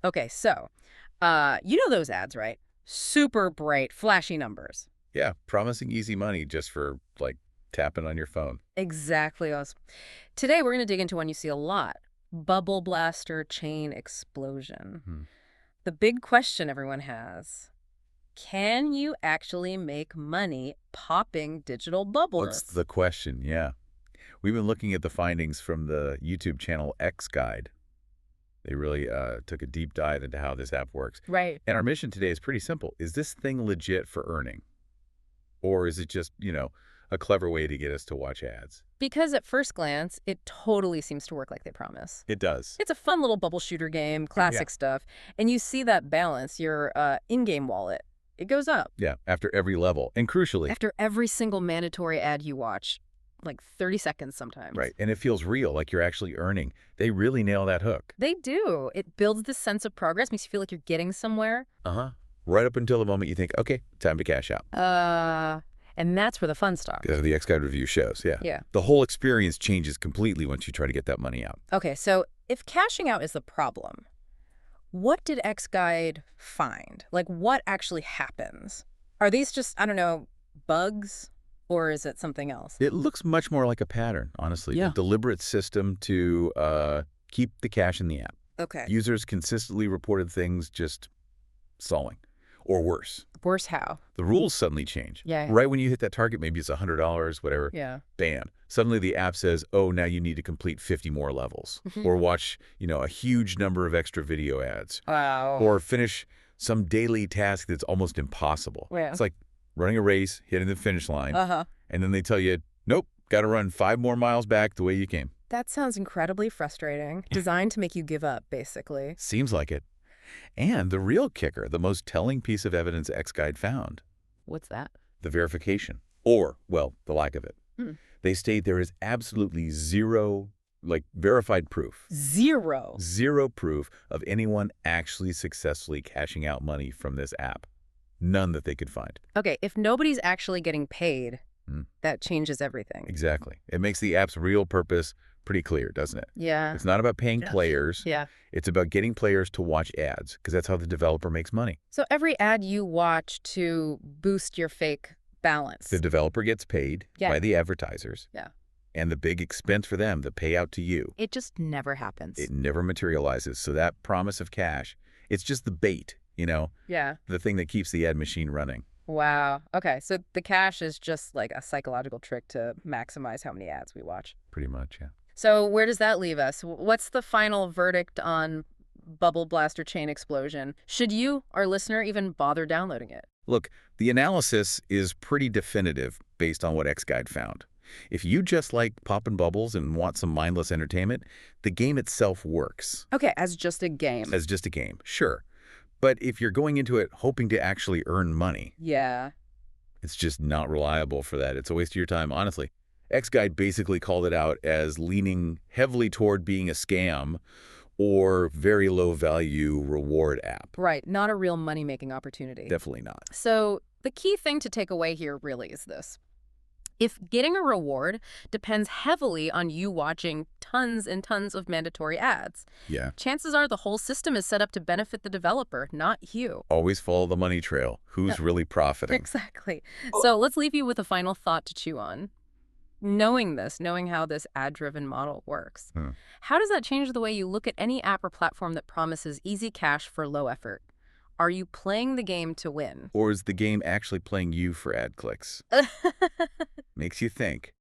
Okay, so, you know those ads, right? Super bright, flashy numbers. Yeah, promising easy money just for, like, tapping on your phone. Exactly. Today, we're going to dig into one you see a lot. Bubble blaster chain explosion. Hmm. The big question everyone has. Can you actually make money popping digital What's bubbles? the question? Yeah. We've been looking at the findings from the YouTube channel X Guide. They really took a deep dive into how this app works. Right. And our mission today is pretty simple. Is this thing legit for earning? Or is it just, a clever way to get us to watch ads? Because at first glance, it totally seems to work like they promise. It does. It's a fun little bubble shooter game, Yeah. classic stuff. And you see that balance, your in-game wallet. It goes up. Yeah, after every level. And crucially, After every single mandatory ad you watch, like 30 seconds sometimes. right, and it feels real, like you're actually earning. They really nail that hook. They do. It builds this sense of progress, makes you feel like you're getting somewhere. Uh-huh. Right up until the moment you think, okay, time to cash out. And that's where the fun starts. The X Guide review shows, yeah. Yeah. The whole experience changes completely once you try to get that money out. Okay, so if cashing out is the problem, what did X Guide find? Like, what actually happens? Are these just, I don't know, bugs? Or is it something else? It looks much more like a pattern, honestly. Yeah. A deliberate system to keep the cash in the app. Okay. Users consistently reported things just stalling, or worse. Worse how? The rules suddenly change. Yeah. Right when you hit that target, maybe it's $100, whatever, Yeah. bam. Suddenly the app says, oh, now you need to complete 50 more levels. Or watch, a huge number of extra video ads. Wow. Or finish some daily task that's almost impossible. Yeah. It's like running a race, hitting the finish line, Uh-huh. and then they tell you, nope, got to run 5 more miles back the way you came. That sounds incredibly frustrating. Designed to make you give up, basically. Seems like it. And the real kicker, the most telling piece of evidence X Guide found, What's that? the verification. Or, well, the lack of it. Hmm. They state there is absolutely zero, verified proof. Zero. Zero proof of anyone actually successfully cashing out money from this app. None that they could find. Okay, if nobody's actually getting paid, Hmm. that changes everything. Exactly. It makes the app's real purpose pretty clear, doesn't it? Yeah. It's not about paying players. Yeah. It's about getting players to watch ads, because that's how the developer makes money. So every ad you watch to boost your fake balance. The developer gets paid Yeah. by the advertisers. Yeah. And the big expense for them, the payout to you, It just never happens. it never materializes. So that promise of cash, it's just the bait, Yeah. the thing that keeps the ad machine running. Wow. Okay, so the cash is just like a psychological trick to maximize how many ads we watch. Pretty much, yeah. So where does that leave us? What's the final verdict on Bubble Blaster Chain Explosion? Should you, our listener, even bother downloading it? Look, the analysis is pretty definitive based on what X Guide found. If you just like popping bubbles and want some mindless entertainment, the game itself works. Okay, as just a game. As just a game, sure. But if you're going into it hoping to actually earn money, Yeah. it's just not reliable for that. It's a waste of your time, honestly. X Guide basically called it out as leaning heavily toward being a scam or very low-value reward app. Right, not a real money-making opportunity. Definitely not. So the key thing to take away here really is this. If getting a reward depends heavily on you watching tons and tons of mandatory ads, Yeah. chances are the whole system is set up to benefit the developer, not you. Always follow the money trail. Who's really profiting? Exactly. So let's leave you with a final thought to chew on. Knowing this, knowing how this ad-driven model works, how does that change the way you look at any app or platform that promises easy cash for low effort? Are you playing the game to win? Or is the game actually playing you for ad clicks? Makes you think.